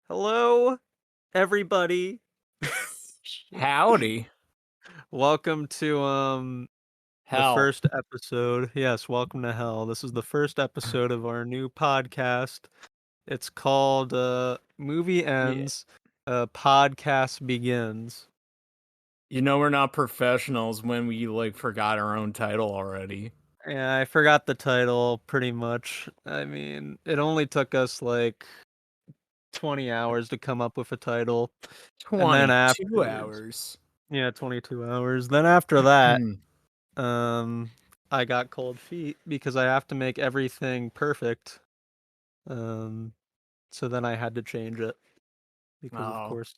Hello, everybody. Howdy. Welcome to the Hell. first episode. Yes, welcome to hell. This is the first episode of our new podcast. It's called Movie Yeah. Ends, Podcast Begins. You know we're not professionals when we forgot our own title already. Yeah, I forgot the title pretty much. I mean, it only took us like 20 hours to come up with a title. And then 22 afterwards, hours. yeah, 22 hours. Then after that, Um, I got cold feet because I have to make everything perfect. Um, so then I had to change it because, of Oh, course,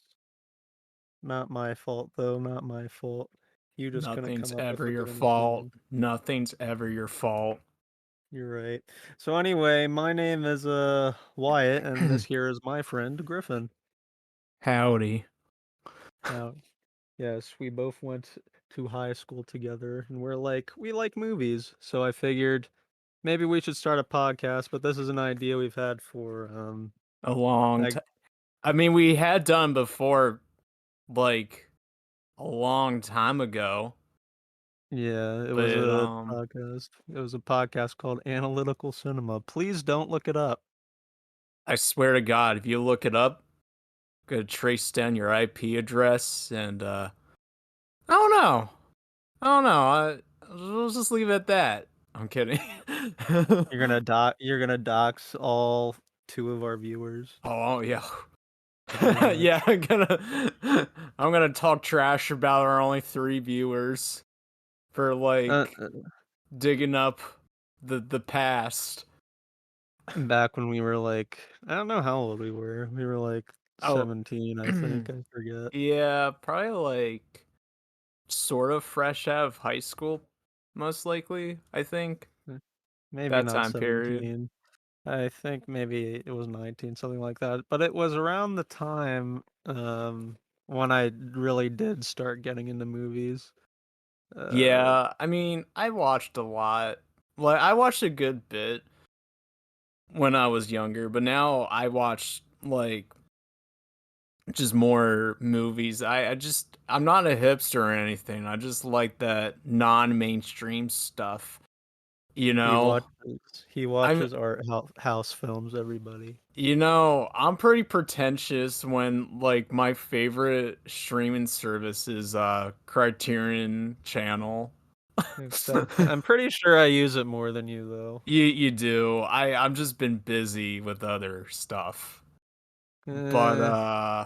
not my fault though, not my fault. You just couldn't nothing's come up with ever a your good fault. anything. Nothing's ever your fault. You're right. So anyway, my name is Wyatt, and this here is my friend Griffin. Howdy. How? Yes, we both went to high school together, and we like movies. So I figured maybe we should start a podcast. But this is an idea we've had for A long like time. I mean, we had done before, like, a long time ago, Yeah, it was but, a podcast. It was a podcast called Analytical Cinema. Please don't look it up. I swear to God, if you look it up, gonna trace down your IP address and, I don't know. I don't know. We'll just leave it at that. I'm kidding. You're gonna dox all two of our viewers, Oh yeah, pretty yeah. much. I'm gonna talk trash about our only 3 viewers for Uh, uh, digging up the past. Back when we were like, I don't know how old we were. We were like Oh, 17, I think. I forget. yeah, probably sort of fresh out of high school, most likely. I think Eh, Maybe that not time period. 17. I think maybe it was 19, something like that. But it was around the time when I really did start getting into movies. Uh Yeah, I mean, I watched a lot. Like, I watched a good bit when I was younger, but now I watch just more movies. I'm not a hipster or anything. I just like that non-mainstream stuff. You He know, watches he I'm watches house films, everybody. I'm pretty pretentious when my favorite streaming service is Criterion Channel. Except I'm pretty sure I use it more than you though. You do. I'm just been busy with other stuff. But Eh,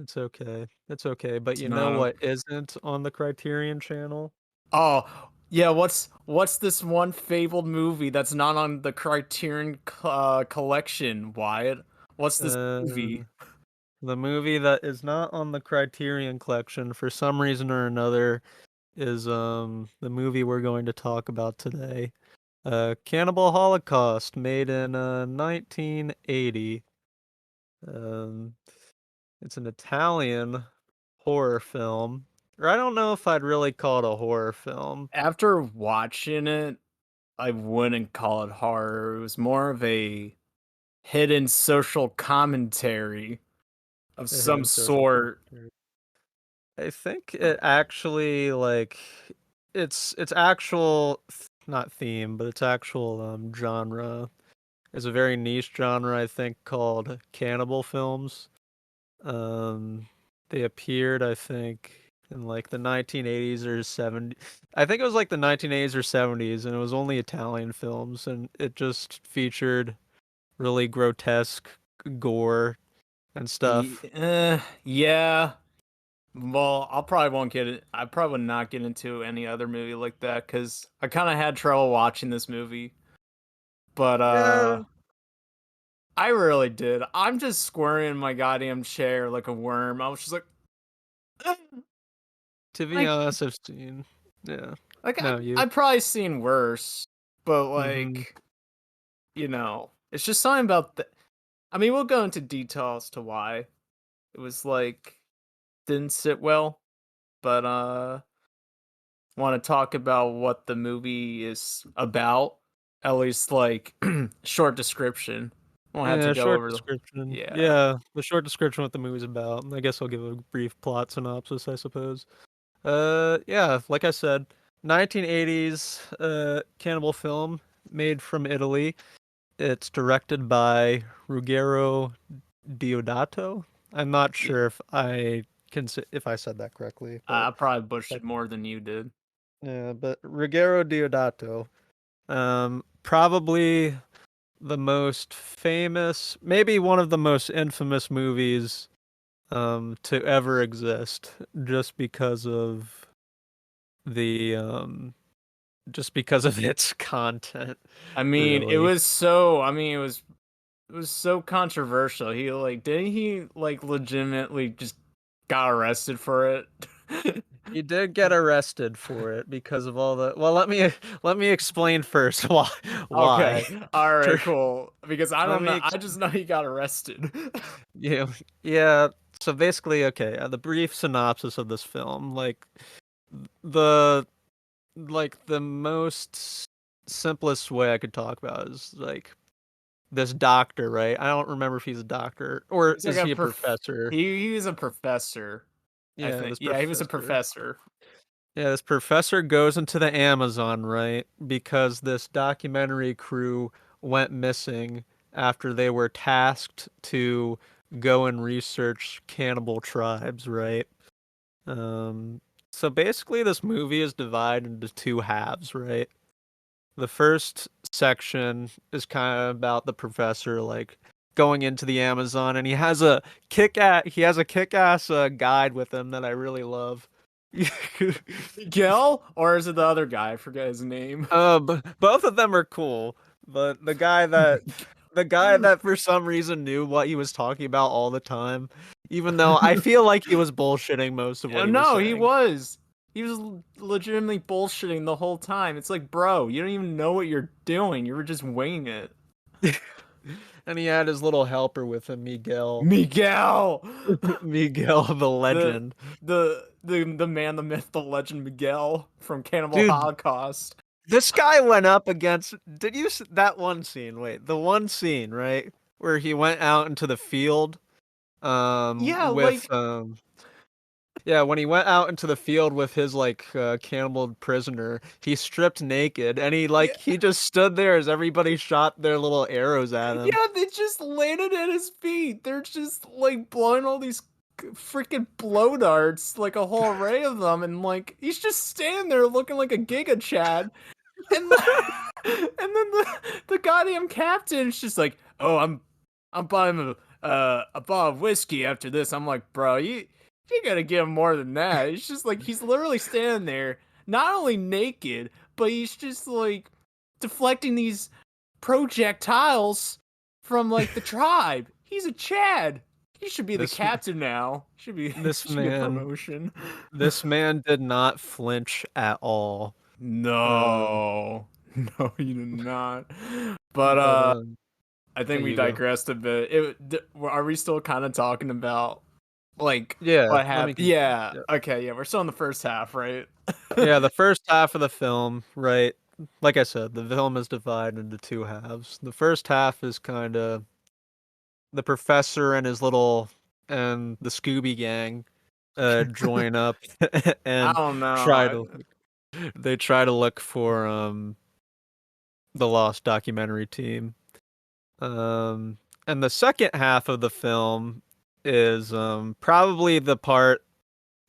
it's okay. It's okay. But it's you know not. what isn't on the Criterion channel? Oh, yeah, what's this one fabled movie that's not on the Criterion collection, Wyatt? What's this movie? Uh the movie that is not on the Criterion collection for some reason or another is the movie we're going to talk about today. Cannibal Holocaust, made in 1980. Um it's an Italian horror film. Or I don't know if I'd really call it a horror film. After watching it, I wouldn't call it horror. It was more of a hidden social commentary of A some hidden social sort. commentary. I think it actually its actual not theme, but its actual genre is a very niche genre I think called cannibal films. Um they appeared I think in like the 1980s or 70s. I think it was like the 1980s or 70s and it was only Italian films and it just featured really grotesque gore and stuff. Yeah. Well, I'll probably won't get it. I probably would not get into any other movie like that because I kind of had trouble watching this movie. But Yeah, I really did. I'm just squirming in my goddamn chair like a worm. I was just like, "Ugh." to be like, honest, I've seen. Yeah. like No, you. I've probably seen worse, but Mm-hmm. it's just something about the. I mean, we'll go into details to why it was didn't sit well, but want to talk about what the movie is about, at least short description. Won't have to Yeah, go short over the. description. Yeah. Yeah, the short description what the movie's about. I guess I'll give a brief plot synopsis, I suppose. Yeah, like I said, 1980s cannibal film made from Italy. It's directed by Ruggero Deodato. I'm not Yeah. sure if I said that correctly, but I probably butchered more than you did. yeah, but Ruggero Deodato, probably the most famous, maybe one of the most infamous movies to ever exist, just because of the just because of its content, I mean, it really. was so. I mean, it was so controversial. He like didn't he like legitimately just got arrested for it? He did get arrested for it because of all the. Well, let me explain first why. Why? Okay. All Sure. right, cool. Because I Let don't me know. ex- I just know he got arrested. yeah, yeah. So basically, okay, the brief synopsis of this film, the the most simplest way I could talk about is like this doctor, right? I don't remember if he's a doctor or He's like is a he a professor? he was a professor, I Yeah, think. this Yeah, he was a professor. professor. Yeah, this professor goes into the Amazon, right? Because this documentary crew went missing after they were tasked to go and research cannibal tribes, right? Um, so basically this movie is divided into two halves, right? The first section is kind of about the professor like going into the Amazon, and he has a kick-ass guide with him that I really love. Miguel? Or is it the other guy? I forget his name. Both of them are cool, but the guy that for some reason knew what he was talking about all the time, even though I feel like he was bullshitting most of what he was No, he saying. was. He was legitimately bullshitting the whole time. It's like, bro, you don't even know what you're doing. You were just winging it. And he had his little helper with him, Miguel. Miguel! Miguel the the legend. the man, the myth, the legend Miguel from Cannibal Dude, Holocaust. this guy went up against. Did you that one scene? Wait, the one scene, right? Where he went out into the field Yeah, with like yeah, when he went out into the field with his cannibal prisoner, he stripped naked and yeah, he just stood there as everybody shot their little arrows at him. yeah, they just landed at his feet. They're just like blowing all these freaking blow darts, like a whole array of them, and like he's just standing there looking like a Giga Chad. And and then the goddamn captain's just like, oh, I'm buying a bottle of whiskey after this. I'm like, bro, you gotta give him more than that. It's just like he's literally standing there, not only naked, but he's just like deflecting these projectiles from like the tribe. He's a Chad. He should be the This captain now. Should be this should get a man promotion. this man did not flinch at all. Um, No. No, you do not. But but I oh, think we you go. digressed a bit. Are we still kind of talking about like Yeah, what let me. happened? Yeah. Yeah, Okay, yeah, we're still in the first half, right? yeah, the first half of the film, right? Like I said, the film is divided into two halves. The first half is kind of the professor and his little and the Scooby Gang join up I and don't try know. to they try to look for the lost documentary team. Um and the second half of the film is probably the part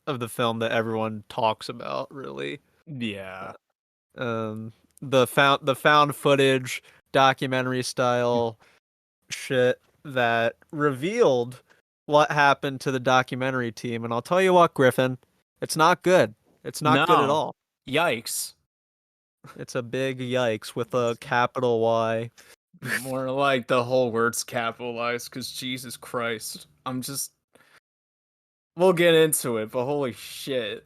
of the film that everyone talks about, really. Yeah. Um the found footage documentary style shit that revealed what happened to the documentary team. And I'll tell you what, Griffin, it's not good. It's not good at No. all. Yikes. It's a big yikes with a It's capital Y. more like the whole word's capitalized because Jesus Christ. We'll get into it, but holy shit.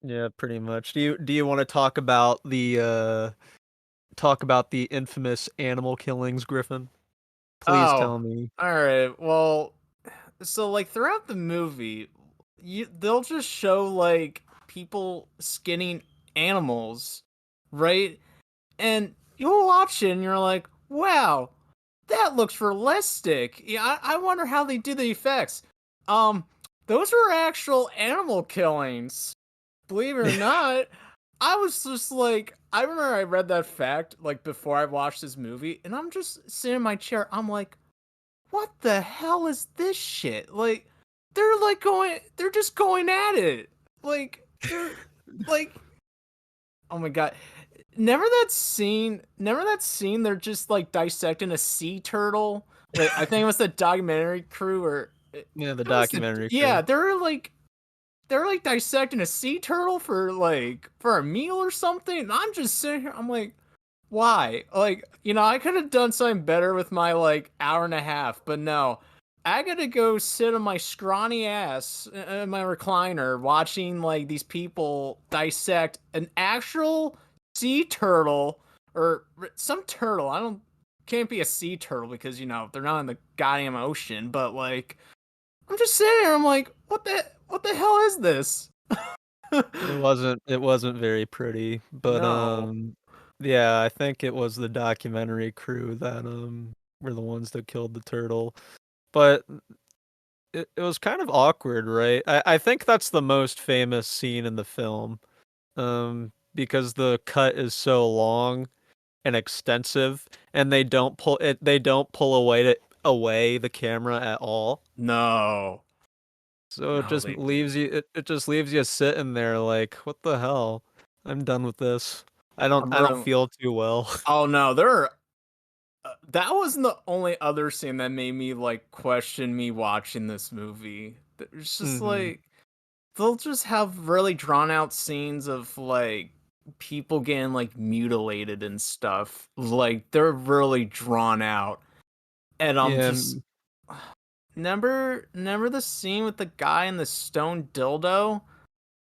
Yeah, pretty much. Do you want to talk about the infamous animal killings, Griffin? Please Oh, tell me. all right. Well, so like throughout the movie, they'll just show like people skinning animals, right? And you'll watch it and you're like, wow, that looks realistic. Yeah, I wonder how they do the effects. Um, those were actual animal killings. Believe it or not, I was just like, I remember I read that fact like before I watched this movie, and I'm just sitting in my chair. I'm like, what the hell is this shit? Like, they're just going at it. Like, they're like, oh my god. Remember that scene they're just like dissecting a sea turtle? Like, I think it was the documentary crew or Yeah, the it was the, documentary yeah, crew. they're like dissecting a sea turtle for like for a meal or something. And I'm just sitting here, I'm like, why? Like, I could have done something better with my like hour and a half, but no. I gotta go sit on my scrawny ass in my recliner watching like these people dissect an actual sea turtle or some turtle. I don't can't be a sea turtle because they're not in the goddamn ocean, but like I'm just sitting there, I'm like, what the hell is this? It wasn't very pretty, but No. yeah, I think it was the documentary crew that were the ones that killed the turtle. But it was kind of awkward, right? I think that's the most famous scene in the film. Because the cut is so long and extensive, and they don't pull away the camera at all. No. So it No, just they leaves you it just leaves you sitting there like, what the hell? I'm done with this. I'm I don't real. feel too well. Oh no, that wasn't the only other scene that made me like question me watching this movie. It's just Mhm. like they'll just have really drawn out scenes of like people getting like mutilated and stuff. Like they're really drawn out. And I'm Yeah, just remember the scene with the guy in the stone dildo?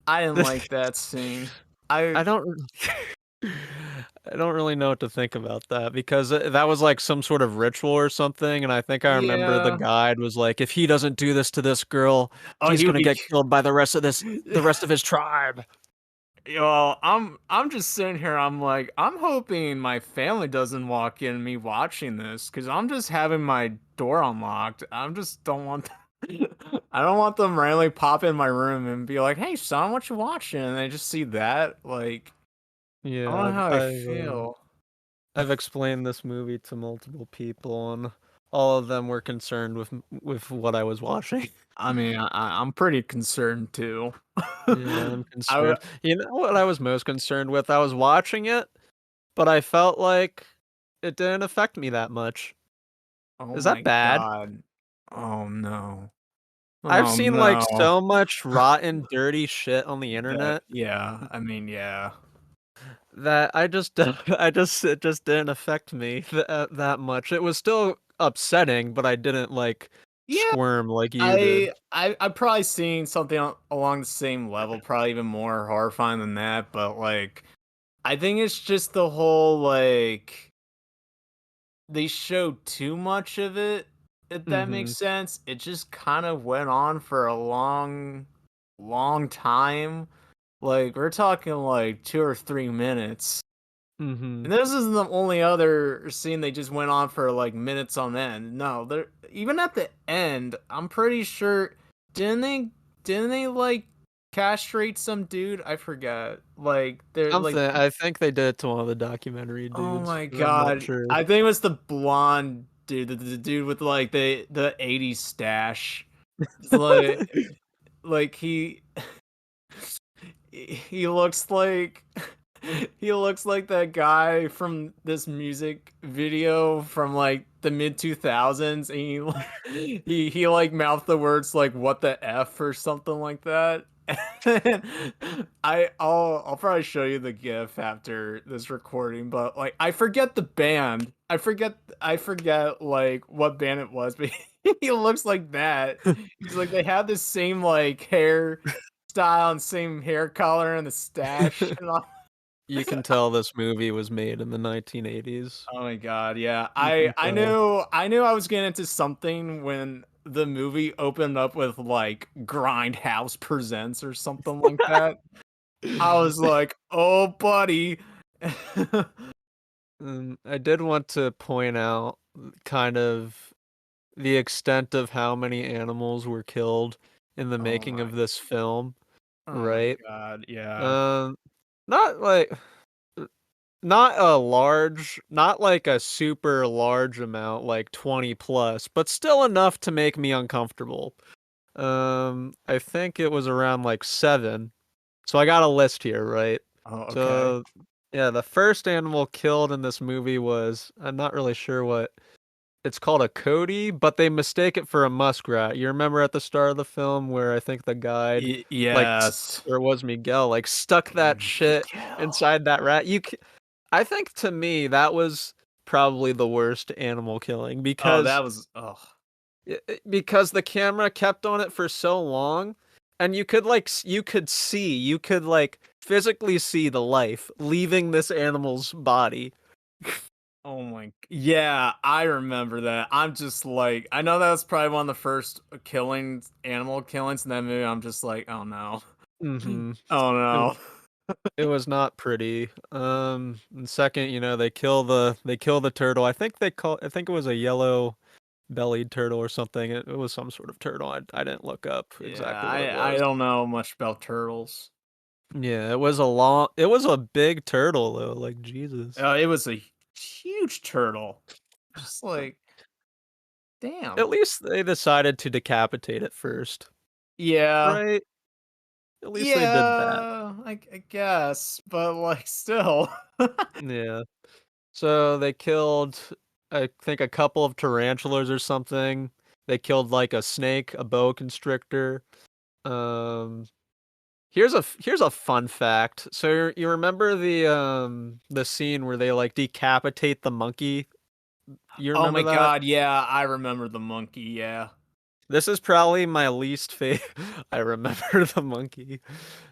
I didn't like that scene. I I don't I don't really know what to think about that because that was like some sort of ritual or something, and I think I remember the yeah. guide was like, if he doesn't do this to this girl, Oh, he's he would gonna be. get killed by the rest of his tribe. Well, I'm just sitting here. I'm like, I'm hoping my family doesn't walk in me watching this because I'm just having my door unlocked. I'm just don't want. I don't want them randomly pop in my room and be like, "Hey, son, what you watching?" And they just see that. Like, I don't Yeah, know I've how I I've feel. I've explained this movie to multiple people, and all of them were concerned with what I was watching. I mean, I'm pretty concerned too. Yeah, I'm I w- concerned. You know what I was most concerned with? I was watching it, but I felt like it didn't affect me that much. oh Is that my bad? god. Oh no. I've Oh seen like no. so much rotten, dirty shit on the That internet yeah. I mean yeah. that I just I just it just didn't affect me that much. It was still upsetting, but I didn't like Yeah. squirm like you did. I've probably seen something along the same level, probably even more horrifying than that. But like, I think it's just the whole like they showed too much of it. If that makes Mhm. sense, it just kind of went on for a long time. Like we're talking like 2 or 3 minutes. Mhm. And this isn't the only other scene they just went on for like minutes on end. No, they're even at the end, I'm pretty sure didn't they didn't they like castrate some dude? I forget. Like they're Something like I think they did it to one of the documentary oh dudes, my but I'm not god. sure. I think it was the blonde dude, the dude with like the 80s stash. It's like he looks like he looks like that guy from this music video from like the mid 2000s and he like mouthed the words like what the f or something like that. I'll probably show you the gif after this recording, but like I forget the band. I forget like what band it was, but he looks like that. He's like they have the same like hair style and same hair color and the stash and all. You can tell this movie was made in the 1980s. Oh my god, yeah. You I can I tell. knew I knew I was getting into something when the movie opened up with like Grindhouse Presents or something like that. I was like, "Oh, buddy." I did want to point out kind of the extent of how many animals were killed in the Oh making my of this film, oh my right? god, yeah. Um, not like not like a super large amount, like 20 plus, but still enough to make me uncomfortable. I think it was around like 7. So I got a list here, right? Oh, okay. So yeah, the first animal killed in this movie was, I'm not really sure what it's called, a Cody, but they mistake it for a muskrat. You remember at the start of the film where I think the guide, like, Yes. or it was Miguel, like stuck that shit Miguel. inside that rat. I think to me that was probably the worst animal killing Oh, that was oh. because the camera kept on it for so long, and you could like you could like physically see the life leaving this animal's body. Oh my yeah, I remember that. I'm just like I know that was probably one of the first killings, animal killings in that movie. I'm just like, "Oh no. Hmm. Oh It, no." it was not pretty. And second, they kill the turtle. I think it was a yellow bellied turtle or something. It was some sort of turtle. I didn't look up Yeah, exactly what it I was. don't know much about turtles. Yeah, it was a big turtle though, like Jesus. It was a huge turtle. Just like, damn. At least they decided to decapitate it first, Yeah. right? At least they did that. Yeah, I guess, but like still. Yeah. So they killed, I think, a couple of tarantulas or something. They killed like a snake, a boa constrictor. Um, here's a fun fact. So you remember the scene where they like decapitate the monkey? You Oh remember my that? god, yeah, I remember the monkey, yeah. This is probably my least favorite. I remember the monkey.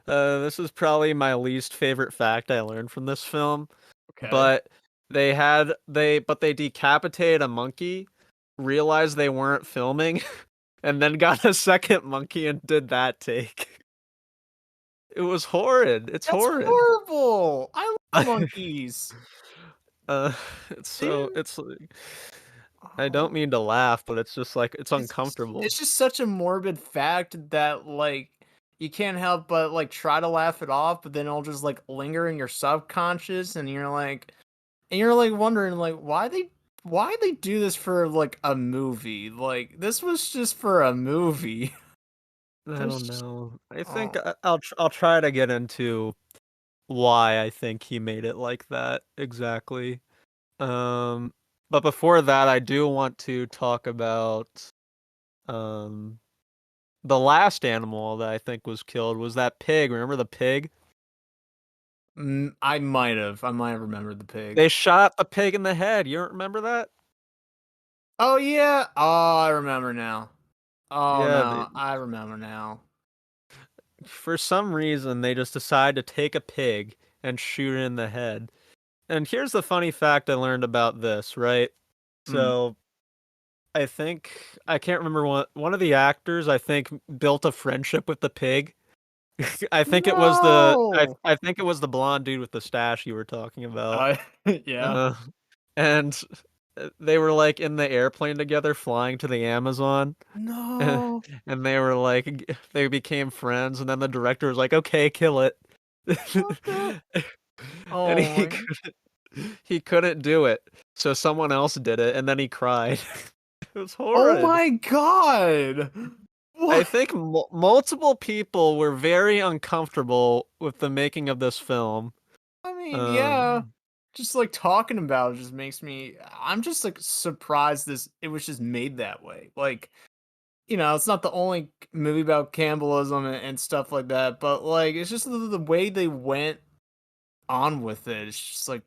This is probably my least favorite fact I learned from this film. Okay. But they decapitated a monkey, realized they weren't filming, and then got a second monkey and did that take. It was horrid. It's That's horrid. horrible. I love monkeys. Uh, it's They so didn't it's like, I oh, don't mean to laugh, but it's just like it's it's uncomfortable. just such a morbid fact that like you can't help but like try to laugh it off, but then it'll just like linger in your subconscious and you're like wondering like why they do this for like a movie? Like this was just for a movie. I don't There's know. I think oh I'll try to get into why I think he made it like that exactly. Um, but before that, I do want to talk about um the last animal that I think was killed was that pig. Remember the pig? I might have remembered the pig. They shot the pig in the head. You don't remember that? Oh yeah. Oh, I remember now. Oh Yeah, no, I remember now. for some reason they just decided to take a pig and shoot it in the head. And here's the funny fact I learned about this, right? Mm. So I can't remember one of the actors I think built a friendship with the pig. No. I think it was the blonde dude with the stash you were talking about. Uh, yeah. Uh, and they were like in the airplane together flying to the Amazon. and No. they were like they became friends, and then the director was like, "Okay, kill it." What the? And Oh my. he couldn't do it. So someone else did it, and then he cried. It was Oh horrid. my god. I What? think multiple people were very uncomfortable with the making of this film. I mean, yeah. Um, Just like talking about it just makes me. I'm just like surprised this. It was just made that way. Like it's not the only movie about cannibalism and stuff like that, but like it's just the way they went on with it. It's just like,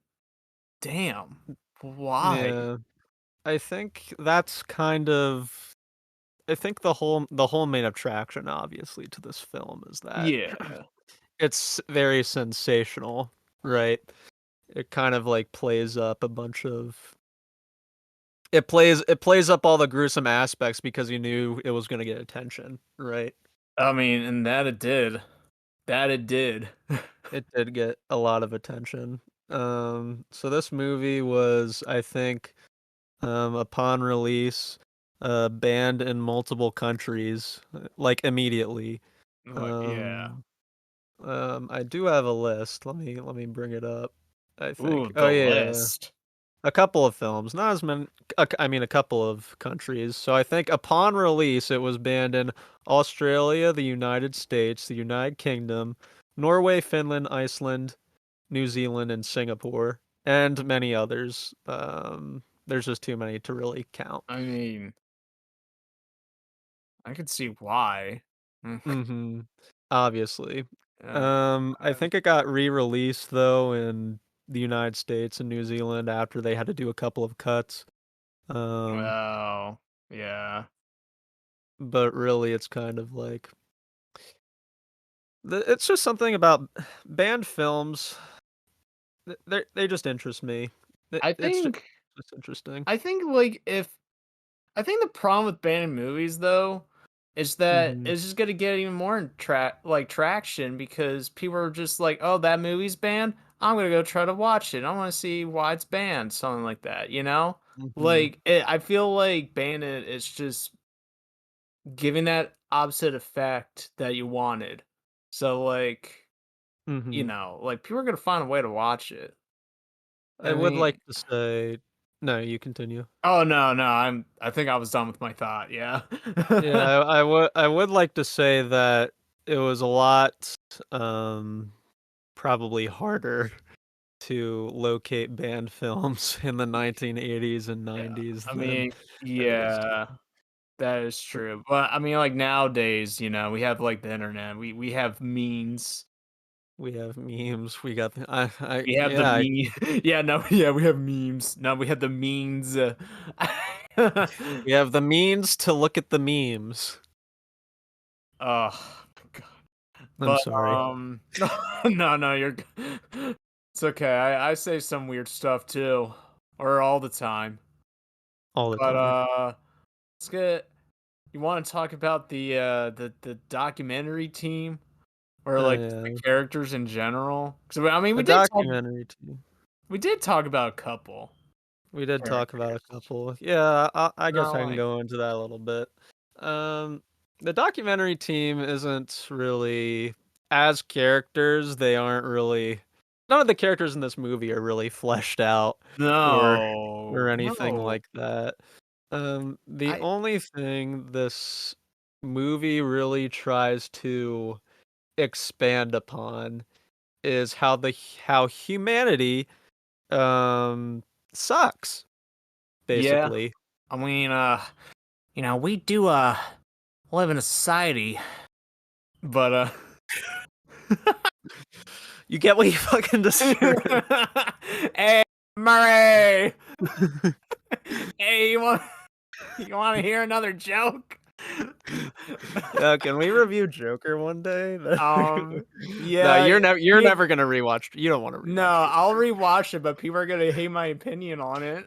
damn, why? yeah, I think that's kind of I think the whole main attraction obviously to this film is that Yeah. it's very sensational, right? It kind of like plays up a bunch of it plays up all the gruesome aspects because you knew it was going to get attention, right? I mean, and that it did. That it did. It did get a lot of attention. So this movie was, I think, upon release, banned in multiple countries, like immediately. Like, yeah. Um, I do have a list. Let me bring it up. I Ooh, think. Oh the yeah, list. a couple of films, not as many. I mean, a couple of countries. So I think upon release, it was banned in Australia, the United States, the United Kingdom, Norway, Finland, Iceland, New Zealand, and Singapore, and many others. There's just too many to really count. I mean, I could see why. Mm, Mm-hmm. Obviously. uh, I think it got re-released though in the United States and New Zealand after they had to do a couple of cuts. Um, well, yeah. but really it's kind of like it's just something about banned films. They just interest me. I It's just, think just interesting. I think like if I think the problem with banning movies though is that Mm-hmm. it's just gonna get even more traction because people are just like, oh, that movie's banned. I'm gonna go try to watch it. I want to see why it's banned, something like that. You know, Mm-hmm. like I feel like banning it is just giving that opposite effect that you wanted. So like, Mm-hmm. like people are gonna find a way to watch it. I I would like mean, to say no, you continue. oh no, I think I was done with my thought. Yeah. Yeah, I would like to say that it was a lot um probably harder to locate banned films in the 1980s and Yeah. 90s I than mean, it is yeah, today. that is true. But I mean, like nowadays, we have like the internet. We have memes. We have memes. We got I We have the yeah, meme. Yeah, no, yeah, we have memes. No, we have the memes. we have the means to look at the memes. Oh, I'm but, sorry. no, you're g it's okay, I say some weird stuff too, or all the time, All the but, time. let's get you wanna talk about the documentary team or, Oh like, just the yeah. characters in general? 'Cause, I mean, The documentary too. we did talk about a couple We did talk about a characters. couple. Yeah, I guess Not I can like go into that a little bit. Um, the documentary team isn't really as characters, they aren't really none of the characters in this movie are really fleshed out or no, anything no, like that. The I only thing this movie really tries to expand upon is how humanity um sucks yeah, basically. I mean, we do, live in a society, but, You get what you fucking deserve. Hey, Murray! Hey, you wanna hear another joke? Yeah, can we review Joker one day? Um, No, yeah, you're pe never gonna rewatch. You don't want to no, rewatch I'll Joker. rewatch it, but people are gonna hate my opinion on it.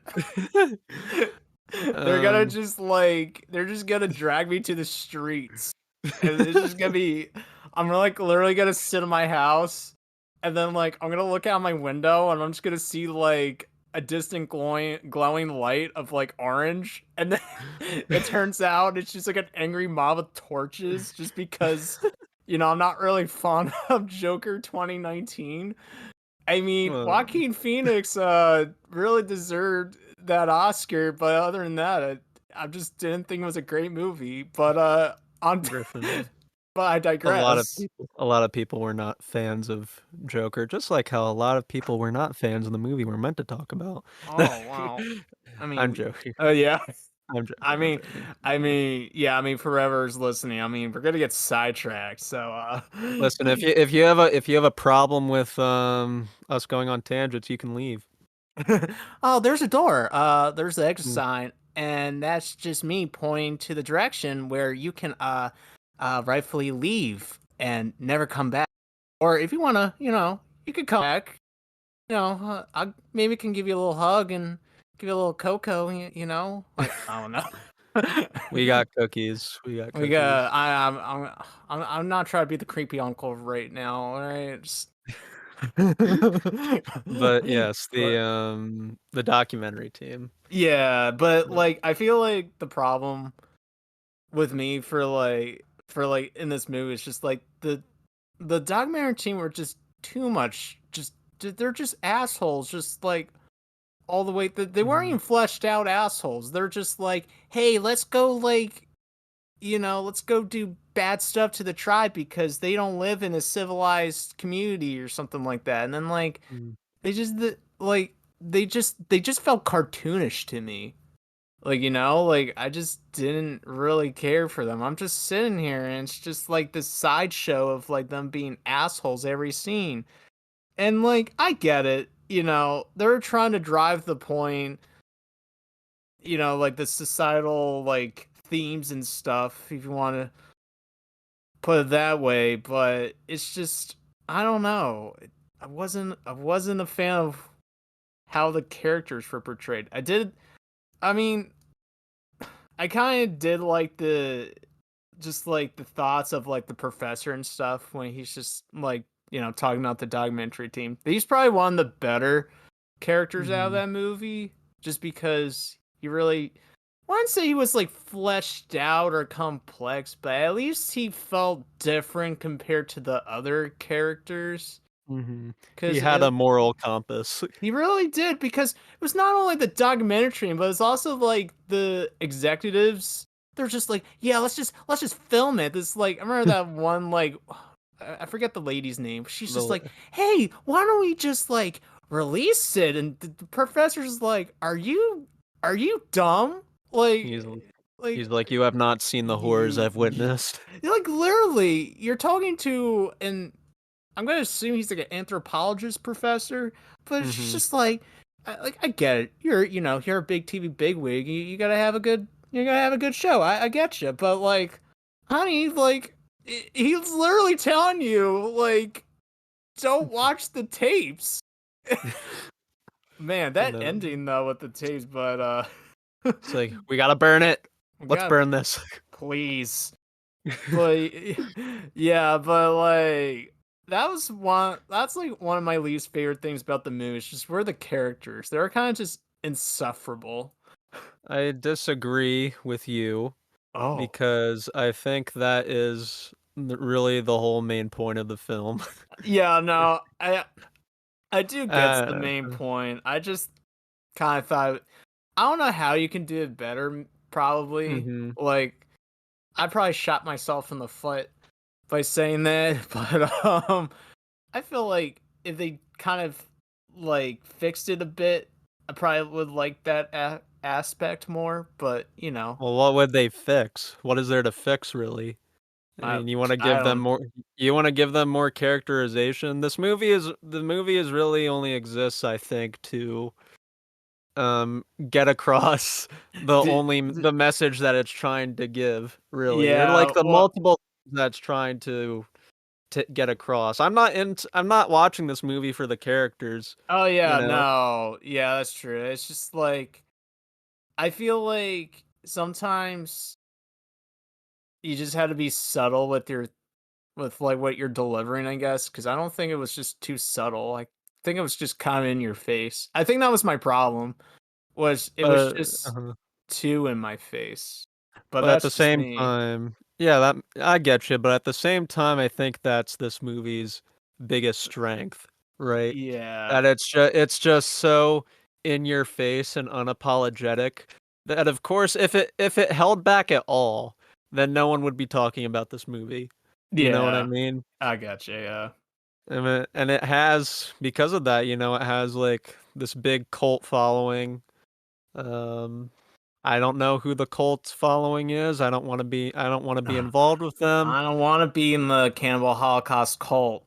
Um, They're just gonna drag me to the streets, and it's just gonna be I'm like literally gonna sit in my house, and then like I'm gonna look out my window, and I'm just gonna see like a distant glowing light of like orange, and then it turns out it's just like an angry mob of torches, just because I'm not really fond of Joker 2019. I mean, well, Joaquin Phoenix really deserved that Oscar, but other than that, I just didn't think it was a great movie. But on Griffin. but I digress. A lot of people were not fans of Joker, just like how a lot of people were not fans of the movie we're meant to talk about. Oh wow. I I'm mean, joking. yeah. I'm I joking. I'm mean, joking. yeah. I mean, forever's listening. I mean, we're gonna get sidetracked. So, Listen, if you have a problem with us going on tangents, you can leave. oh, there's a door. There's the exit Mm. sign, and that's just me pointing to the direction where you can rightfully leave and never come back. Or if you wanna, you could come back. I maybe can give you a little hug and give you a little cocoa. Like I don't know. We got cookies. We got We got. cookies. I'm not trying to be the creepy uncle right now. All right. But yes, But the documentary team. yeah, but Yeah. like I feel like the problem with me for like in this movie is just like the documentary team were just too much. Just they're just assholes. Just like all the way. They weren't Mhm. even fleshed out assholes. They're just like, hey, let's go like let's go do bad stuff to the tribe because they don't live in a civilized community or something like that. And then like Mm. they just like they just felt cartoonish to me. Like, like I just didn't really care for them. I'm just sitting here and it's just like this sideshow of like them being assholes every scene. And like I get it, they're trying to drive the point, like the societal like themes and stuff, if you want to put it that way, but it's just I don't know. I wasn't a fan of how the characters were portrayed. I mean, I kind of did like the just like the thoughts of like the professor and stuff when he's just like talking about the documentary team. He's probably one of the better characters out of Mhm. that movie, just because he really I wouldn't say he was like fleshed out or complex, but at least he felt different compared to the other characters. Mhm. He Because had a moral compass. he really did, because it was not only the documentary, but it's also like the executives. They're just like, yeah, let's just film it. This like I remember that one like I forget the lady's name. She's just like, The hey, why don't we just like release it? And the professor's like, are you dumb? he's Like he's like, "You have not seen the horrors I've y- witnessed." like literally, you're talking to an I'm gonna assume he's like an anthropologist professor, but it's Mhm. just like, I get it. You're a big TV bigwig. You gotta have a good, show. I get you, but like, honey, like, he's literally telling you like, don't watch the tapes. Man, And that then ending though with the tapes, but it's like, "We gotta burn it. we Let's got burn this." please. But yeah, but like that's like one of my least favorite things about the movie. It's just where the characters. They're kind of just insufferable. I disagree with you Oh. because I think that is really the whole main point of the film. Yeah, no. I do get the Uh, main point. I just kind of thought I don't know how you can do it better probably. mhm. Like I probably shot myself in the foot by saying that, but I feel like if they kind of like fixed it a bit, I probably would like that aspect more. But Well, what would they fix? What is there to fix, really? I I mean, I don't. you wanna give them more characterization? The movie is really only exists, I think, to, get across D- the message that it's trying to give, really, or, like, yeah. the Well. multiple that's trying to get across. I'm not watching this movie for the characters, Oh you yeah. know? No. Yeah, that's true. It's just like I feel like sometimes you just had to be subtle with like what you're delivering. I guess because I don't think it was just too subtle. I think it was just kind of in your face. I think that was my problem. Was it was But just uh-huh. too in my face. But But at that's the just same me. time yeah, that I get you, but at the same time, I think that's this movie's biggest strength, right? Yeah. That it's just so in your face and unapologetic that, of course, if it held back at all, then no one would be talking about this movie. You know what I Yeah. mean? I gotcha, yeah. And it has because of that, it has, like, this big cult following. Um, I don't know who the cult following is. I don't wanna be Ugh, involved with them, I don't wanna be in the Cannibal Holocaust cult.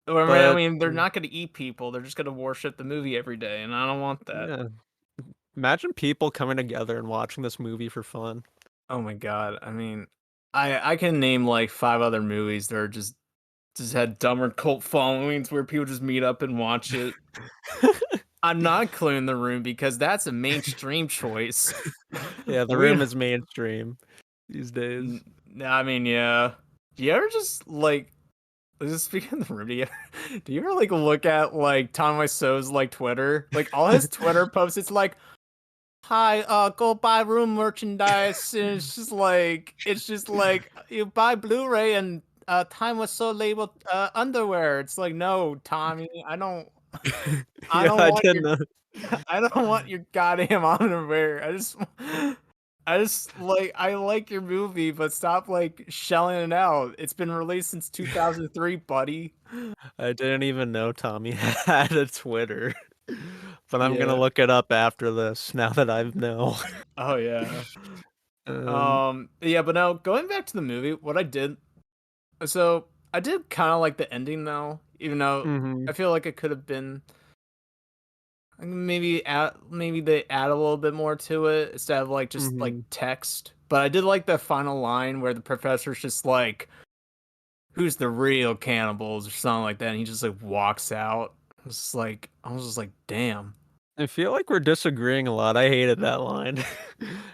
Or, I but, mean, they're not gonna eat people, they're just gonna worship the movie every day, and I don't want that. yeah, imagine people coming together and watching this movie for fun. Oh my god, I mean, I can name, like, 5 other movies that are just had dumber cult followings where people just meet up and watch it. I'm not including The Room because that's a mainstream choice. Yeah, The We Room is mainstream these days. I mean, yeah. Do you ever just, like Just speaking of the room, do you ever like look at like Tom Wiseau's like Twitter? Like all his Twitter posts, it's like, "Hi, go buy room merchandise." And it's just like you buy Blu-ray and Time Wiseau labeled underwear. It's like, no, Tommy, I Yeah, don't I want your didn't know. I don't want your goddamn underwear. I like your movie, but stop like shelling it out. It's been released since 2003, buddy. I didn't even know Tommy had a Twitter. But I'm gonna Yeah. look it up after this, now that I know. Oh yeah. Um, Yeah, but now going back to the movie, what I did so I did kind of like the ending though, even though mhm, I feel like it could have been maybe they add a little bit more to it instead of like just like mhm. text. But I did like the final line where the professor's just like, "Who's the real cannibals?" or something like that, and he just like walks out. I was just like, damn. I feel like we're disagreeing a lot. I hated that line.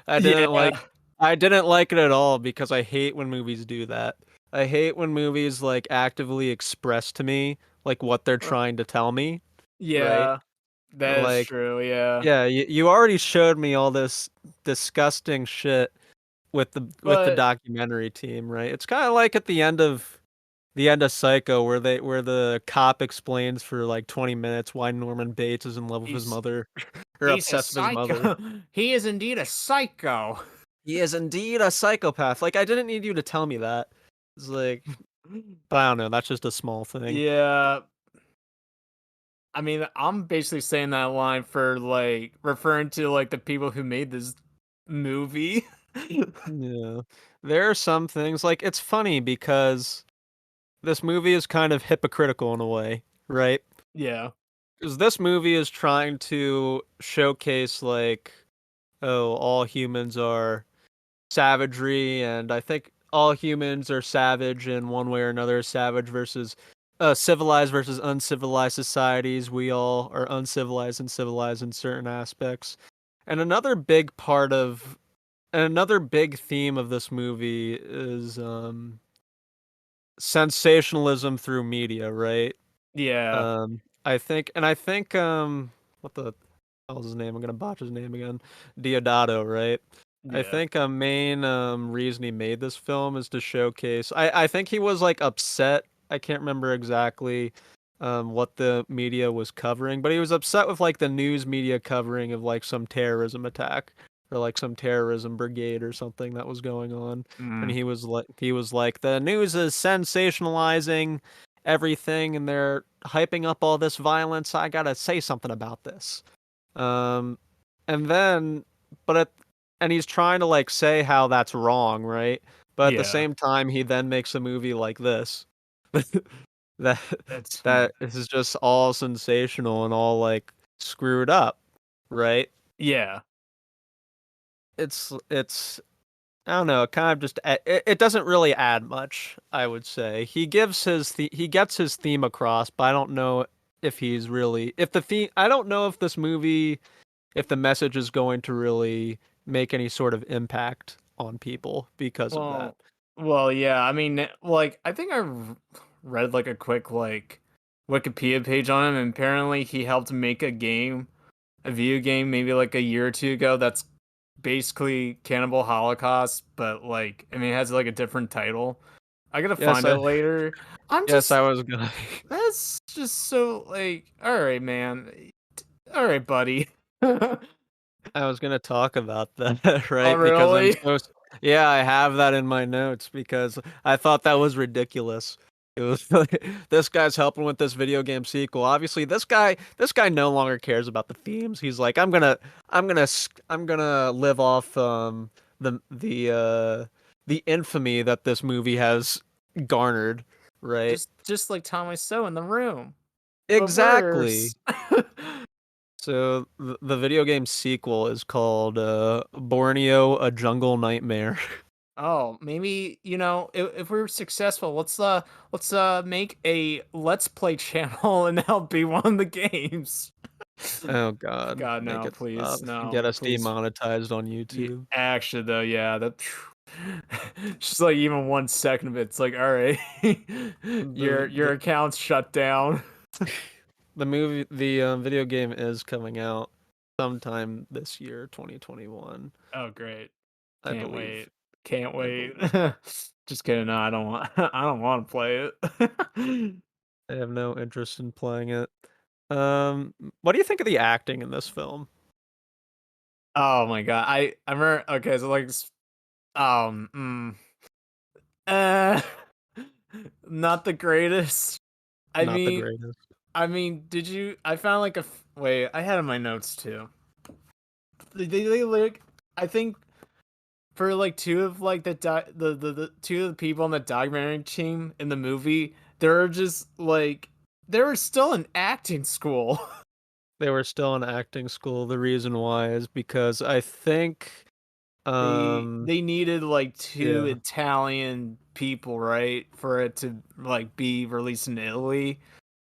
I didn't Yeah, like I didn't like it at all because I hate when movies do that. I hate when movies like actively express to me like what they're uh, trying to tell me, right? yeah, that is Like, true. Yeah, yeah, you already showed me all this disgusting shit with the but documentary team, right? It's kind of like at the end of Psycho where the cop explains for like 20 minutes why Norman Bates is in love with his he's mother or he's a obsessed with his mother. psycho. He is indeed a psycho. He is indeed a psychopath. Like I didn't need you to tell me that. It's like, but I don't know, that's just a small thing. Yeah, I mean, I'm basically saying that line for like referring to like the people who made this movie. Yeah. There are some things like it's funny because this movie is kind of hypocritical in a way, right? Yeah, Because this movie is trying to showcase like, oh, all humans are savagery, and I think all humans are savage in one way or another. Savage versus civilized versus uncivilized societies. We all are uncivilized and civilized in certain aspects. And another big theme of this movie is sensationalism through media, right? yeah, I think what the hell's his name? I'm gonna botch his name again. Deodato, right? I yeah. think a main reason he made this film is to showcase. I think he was like upset. I can't remember exactly what the media was covering, but he was upset with like the news media covering of like some terrorism attack or like some terrorism brigade or something that was going on. And Mm, he was like the news is sensationalizing everything and they're hyping up all this violence. I gotta say something about this. Um, and then, but at, and he's trying to like say how that's wrong, right? But at the yeah, same time, he then makes a movie like this. that that's that this is just all sensational and all like screwed up, right? yeah, It's I don't know, it kind of just it doesn't really add much, I would say. He gets his theme across, but I don't know if he's really if the theme I don't know if this movie if the message is going to really make any sort of impact on people because of that. well, yeah. I mean, like, I think read like a quick like Wikipedia page on him, and apparently he helped make a video game, maybe like a year or two ago. That's basically Cannibal Holocaust, but like, I mean, it has like a different title. I gotta Yes, find it later. I'm yes, just I was gonna That's just so like, all right, man, all right, buddy. I was gonna talk about that, Oh, right? Because really? yeah, I have that in my notes because I thought that was ridiculous. It was like this guy's helping with this video game sequel. Obviously, this guy no longer cares about the themes. He's like, I'm gonna live off the infamy that this movie has garnered, right? Just like Tom So in the room, but Exactly. worse. So the video game sequel is called Borneo: A Jungle Nightmare. Oh, maybe if we're successful, let's make a let's play channel, and that'll be one of the games. Oh God, God, make no, it stop. please, no, Get us please. demonetized on Yeah, YouTube. actually, though, yeah, that. Just like even 1 second of it, it's like, all right, your The account's shut down. the video game is coming out sometime this year, 2021, Oh, great. I Can't believe. wait. Can't I wait. believe. Just kidding. No, I don't want I don't want to play it. I have no interest in playing it. What do you think of the acting in this film? Oh my god. I remember, okay, so like uh not the greatest. I Not the mean greatest. did you I found like wait, I had it in my notes too. They like, I think for like two of like the two of the people on the documentary team in the movie, they're just like they were still in acting school. They were still in acting school. The reason why is because I think, They needed like two yeah, Italian people, right, for it to like be released in Italy.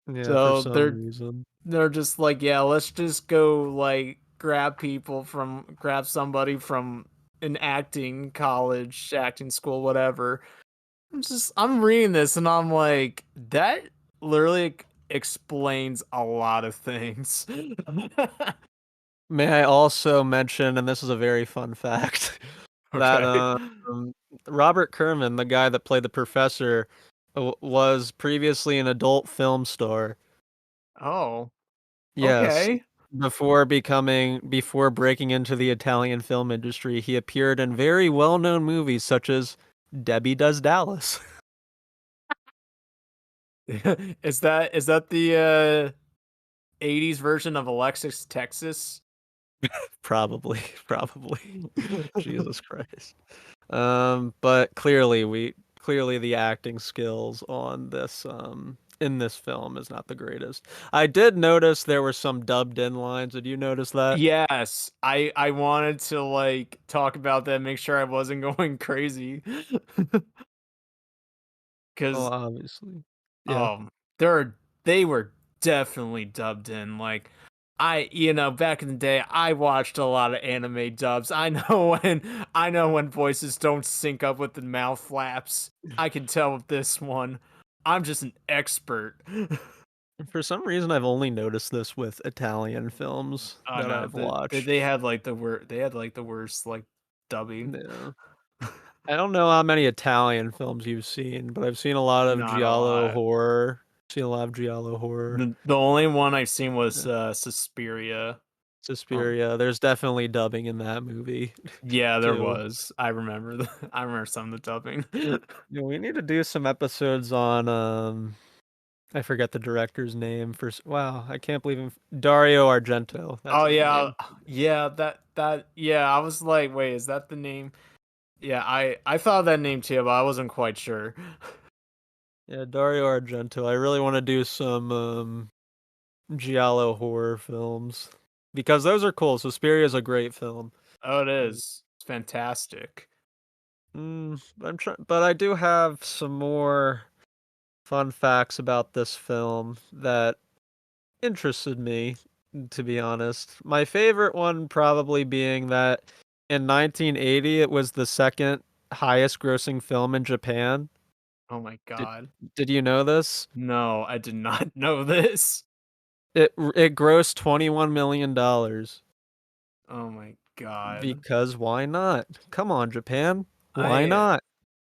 yeah, for So some reason. they're just like, yeah, let's just go like grab somebody from an acting college, acting school, whatever. I'm reading this and I'm like, that literally explains a lot of things. May I also mention, and this is a very fun fact, that Okay. Robert Kerman, the guy that played the professor, was previously an adult film star. Oh, Yes. okay. Before breaking into the Italian film industry, he appeared in very well-known movies such as Debbie Does Dallas. Is that the 80s version of Alexis, Texas? Probably, probably. Jesus Christ. But clearly the acting skills on this in this film is not the greatest. I did notice there were some dubbed in lines. Did you notice that? Yes, I wanted to like talk about that, make sure I wasn't going crazy. Oh, Cuz obviously. Yeah. um they're they were definitely dubbed in. Like, back in the day I watched a lot of anime dubs. I know when voices don't sync up with the mouth flaps. I can tell with this one. I'm just an expert. For some reason I've only noticed this with Italian films Oh that no, I've watched. they had like they had like the worst like dubbing. Yeah. I don't know how many Italian films you've seen, but I've seen a lot of Not a giallo lot. horror. Seen a lot of giallo horror. The only one I've seen was Yeah. Suspiria. Um, Suspiria. There's definitely dubbing in that movie yeah, there too. was. I remember I remember some of the dubbing. Yeah, we need to do some episodes on I forget the director's name for wow, I can't believe him. Dario Argento. That's Oh his yeah, name. yeah, that yeah. I was like, wait, is that the name? Yeah, I thought of that name too, but I wasn't quite sure. Yeah, Dario Argento. I really want to do some giallo horror films because those are cool. Suspiria is a great film. Oh, it is. It's fantastic. But I do have some more fun facts about this film that interested me, to be honest. My favorite one probably being that in 1980 it was the second highest grossing film in Japan. Oh my Did god. did you know this? No, I did not know this. It grossed $21 million Oh my god. because why not? Come on, Japan. Why I not?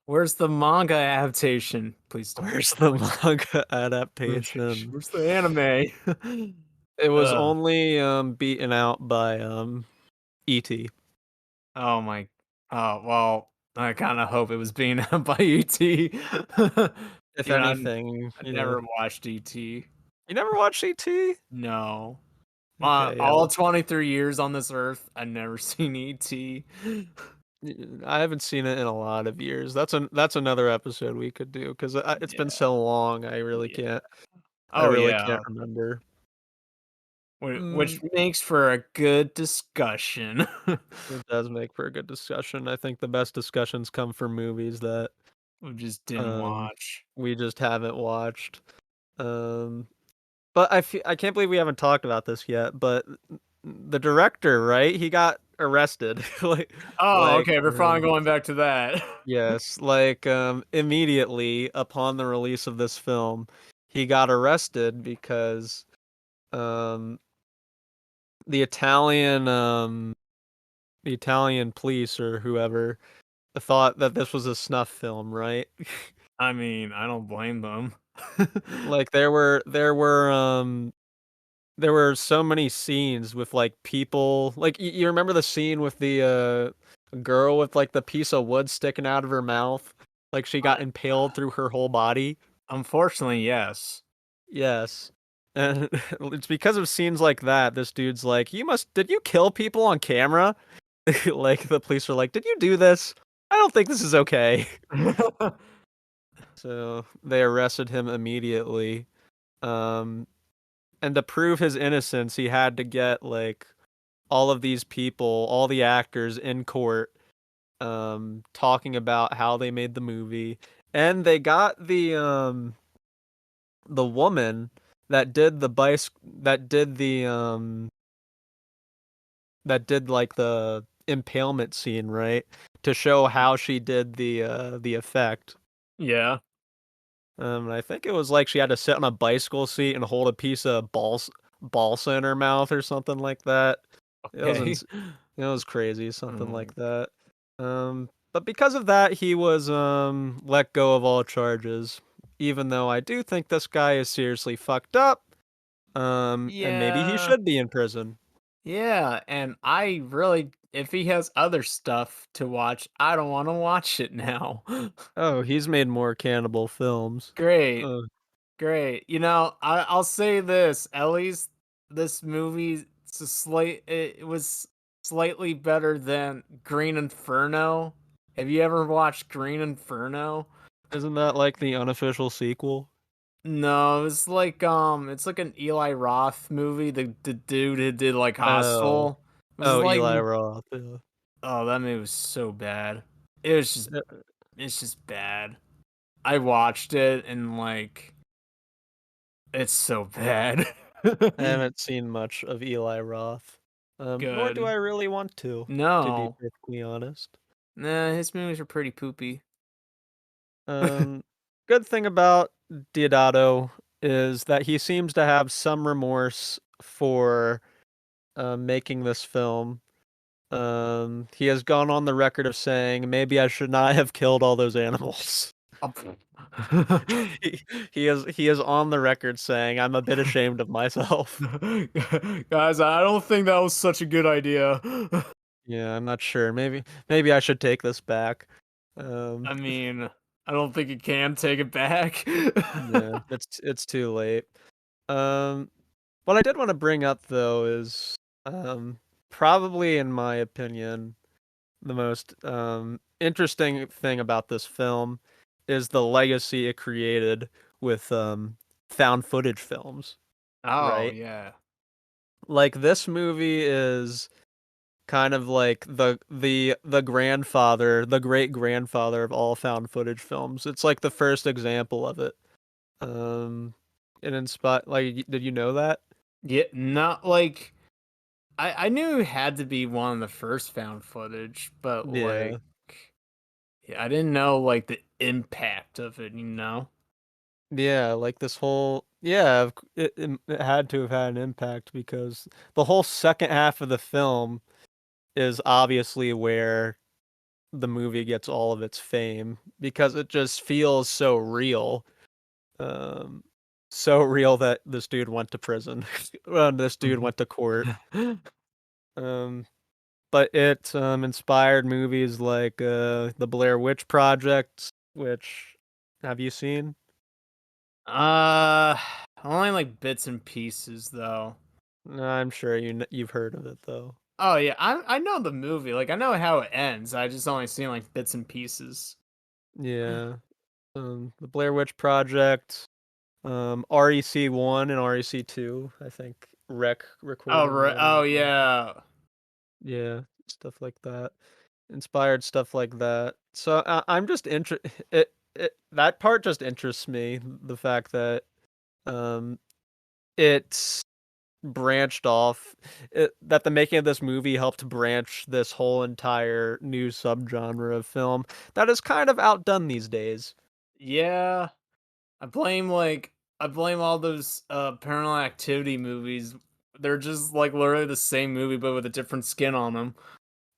Where's the manga adaptation? Please don't Where's the please. manga adaptation? Where's the anime? It was Ugh. only beaten out by E.T. Oh my. Oh well. I kind of hope it was being out by ET. If Even anything, I never watched ET. you never watched E.T.? No. Okay, yeah, All 23 years on this earth, I've never seen ET. I haven't seen it in a lot of years. That's another episode we could do because it's been Yeah. so long. Yeah. I Oh really yeah. can't remember. Which Mm, makes for a good discussion. it does make for a good discussion. I think the best discussions come from movies that We just didn't um watch. we just haven't watched. Um, but I can't believe we haven't talked about this yet. But the director, right? arrested. like Oh, like okay, we're finally going back to that. yes, like immediately upon the release of this film, he got arrested because um the Italian the Italian police or whoever thought that this was a snuff film, right? I mean, I don't blame them. Like there were so many scenes with like people like you remember the scene with the girl with like the piece of wood sticking out of her mouth? Like she got I, impaled through her whole body? unfortunately, yes. Yes. And it's because of scenes like that, this dude's like, did you kill people on camera? Like the police are like, did you do this? I don't think this is okay. So they arrested him immediately. Um, and to prove his innocence, he had to get like all of these people, all the actors in court, talking about how they made the movie. And they got the woman that did the that did like the impalement scene, right? To show how she did the effect. Yeah. I think it was like she had to sit on a bicycle seat and hold a piece of balsa in her mouth or something like that. It was Okay. ins- it was crazy, something Mm. like that. But because of that, he was let go of all charges. Even though I do think this guy is seriously fucked up. And maybe he Yeah. should be in prison. Yeah, and I really, if he has other stuff to watch, I don't want to watch it now. Oh, he's made more cannibal films. Great, Uh, great. I'll say this: at least this movie, it was slightly better than Green Inferno. Have you ever watched Green Inferno? isn't that like the unofficial sequel? No, it's like an Eli Roth movie. The dude who did like Oh, Hostel. It was oh, like, Eli Roth. Yeah. oh, that movie was so bad. It was just Uh, It's just bad. I watched it and like it's so bad. I haven't seen much of Eli Roth. Nor do I Good. really want to be No. perfectly honest. Nah, his movies are pretty poopy. Um, Good thing about Deodato is that he seems to have some remorse for making this film. He has gone on the record of saying, maybe I should not have killed all those animals. he, he is on the record saying, I'm a bit ashamed of myself. Guys, I don't think that was such a good idea. Yeah, I'm not sure. Maybe I should take this back. Um, I mean, I don't think you can take it back. yeah, it's too late. Um, what I did want to bring up though is probably in my opinion the most interesting thing about this film is the legacy it created with found footage films, Oh, right? yeah. Like this movie is kind of like the grandfather, the great grandfather of all found footage films. It's like the first example of it. Um, it inspired. Like, did you know that? Yeah, not like I knew it had to be one of the first found footage, but Yeah, like yeah, I didn't know like the impact of it. yeah. Like this whole yeah, it had to have had an impact because the whole second half of the film is obviously where the movie gets all of its fame because it just feels so real. Um, so real that this dude went to prison. Well, this dude Mhm. went to court. Um, but it inspired movies like The Blair Witch Project, which have you seen? Uh, only like bits and pieces though. I'm sure you've heard of it though. Oh yeah, I know the movie. Like I know how it ends. I just only seen like bits and pieces. Yeah. The Blair Witch Project, REC 1 and REC 2, I think Rec Oh recorded right. one Oh of them. yeah. Yeah, stuff like that. Inspired stuff like that. So I'm just that part just interests me. The fact that um it's branched off that the making of this movie helped branch this whole entire new subgenre of film that is kind of outdone these days. Yeah, I blame all those Paranormal Activity movies. They're just like literally the same movie but with a different skin on them.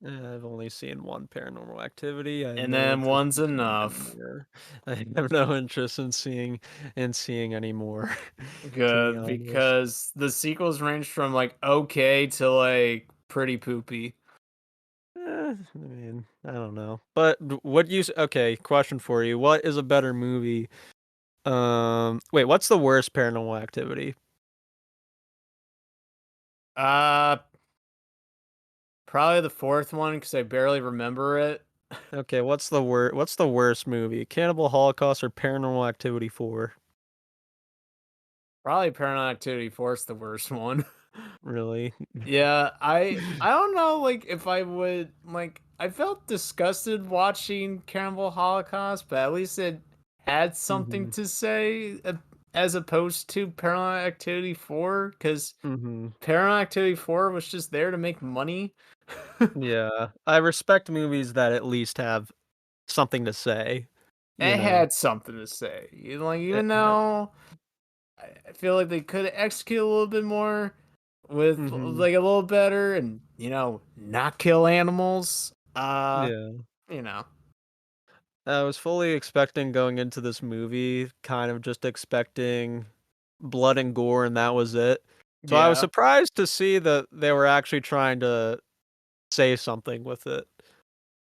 I've only seen one Paranormal Activity. I have And no then interest one's in seeing any enough. more. I have no interest in seeing any more, to be Good, honest. because the sequels range from like okay to like pretty poopy. I mean, I don't know. But what you okay, question for you. What is a better movie? Wait, what's the worst Paranormal Activity? Uh Probably the fourth one because I barely remember it. Okay, what's the worst movie? Cannibal Holocaust or Paranormal Activity 4? Probably Paranormal Activity 4 is the worst one. Really? Yeah, I don't know like if I would like I felt disgusted watching Cannibal Holocaust, but at least it had something Mhm. to say as opposed to Paranormal Activity 4 cuz Mhm. Paranormal Activity 4 was just there to make money. Yeah. I respect movies that at least have something to say, you It know. had something to say. You know, like It even had though I feel like they could have executed a little bit more with Mhm. like a little better and not kill animals. Yeah. You know. I was fully expecting going into this movie, kind of just expecting blood and gore, and that was it. So I was Yeah. surprised to see that they were actually trying to say something with it.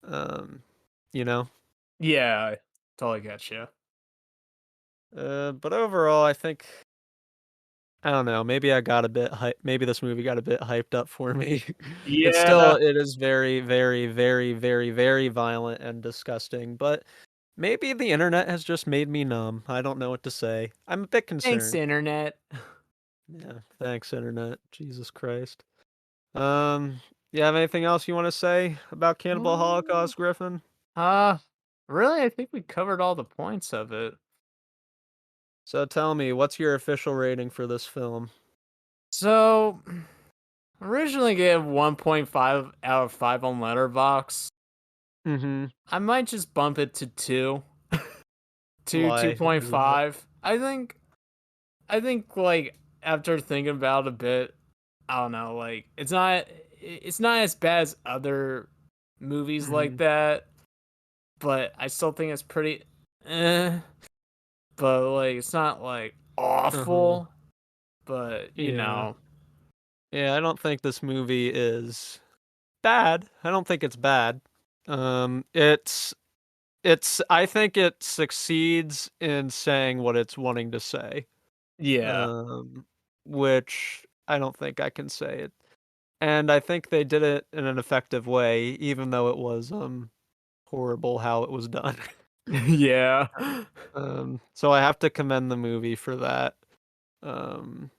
Um, you know? Yeah. I totally get you. But overall, I think I don't know. Maybe I got a bit hype. Maybe this movie got a bit hyped up for me. Yeah. It is very, very, very, very, very violent and disgusting. But maybe the internet has just made me numb. I don't know what to say. I'm a bit Thanks, concerned. internet. Yeah, thanks, internet. Jesus Christ. Um, you have anything else you want to say about Cannibal Mm, Holocaust, Griffin? Uh really I think we covered all the points of it. So tell me, what's your official rating for this film? So originally gave 1.5 out of 5 on Letterbox. Mm-hmm. I might just bump it to 2 to Why is that? 2.5. I think like after thinking about it a bit, I don't know, like it's not as bad as other movies like Mm-hmm. that, but I still think it's pretty eh, but like it's not like Uh-huh. awful, but Yeah. Yeah, I don't think this movie is bad. I don't think it's bad. It's I think it succeeds in saying what it's wanting to say. yeah. Um, which I don't think I can say it. And I think they did it in an effective way, even though it was horrible how it was done. Yeah. So I have to commend the movie for that. Um,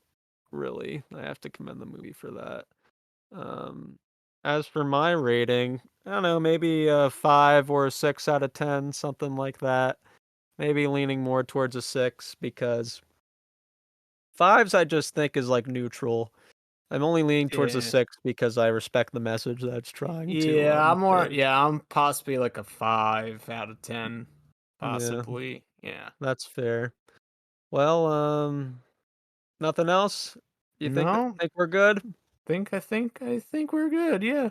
really, I have to commend the movie for that. Um, as for my rating, I don't know, maybe a 5 or a 6 out of 10, something like that. Maybe leaning more towards a 6 because 5s I just think is like neutral. I'm only leaning towards a Yeah. 6 because I respect the message that it's trying to say. I'm possibly like a 5 out of 10 Yeah, possibly. Yeah. that's fair. Well, nothing else? You No, think we're good? I think we're good. Yeah.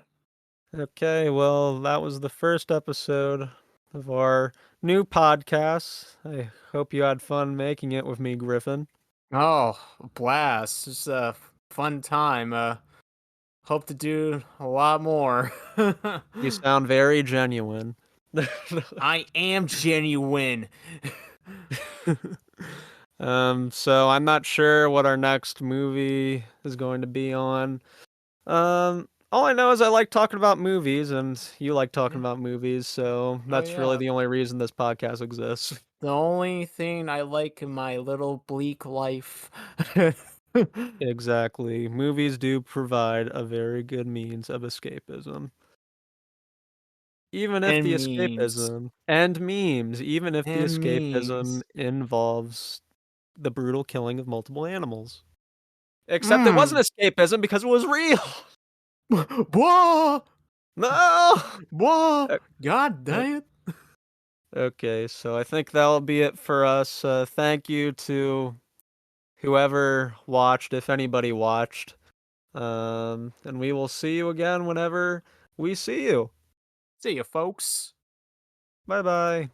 Okay, well, that was the first episode of our new podcast. I hope you had fun making it with me, Griffin. Oh, a blast. It's a fun time. Hope to do a lot more. You sound very genuine. I am genuine. So I'm not sure what our next movie is going to be on. All I know is I like talking about movies and you like talking about movies, so Oh that's really yeah. the only reason this podcast exists. The only thing I like in my little bleak life. Exactly. Movies do provide a very good means of escapism. Even if the And memes. escapism and memes, even if the And escapism memes. involves the brutal killing of multiple animals. Except it Mm. wasn't escapism because it was real. Whoa! No. Whoa! O- God o- dang it. Okay, so I think that'll be it for us. Thank you to whoever watched, if anybody watched. And we will see you again whenever we see you. See you, folks. Bye bye.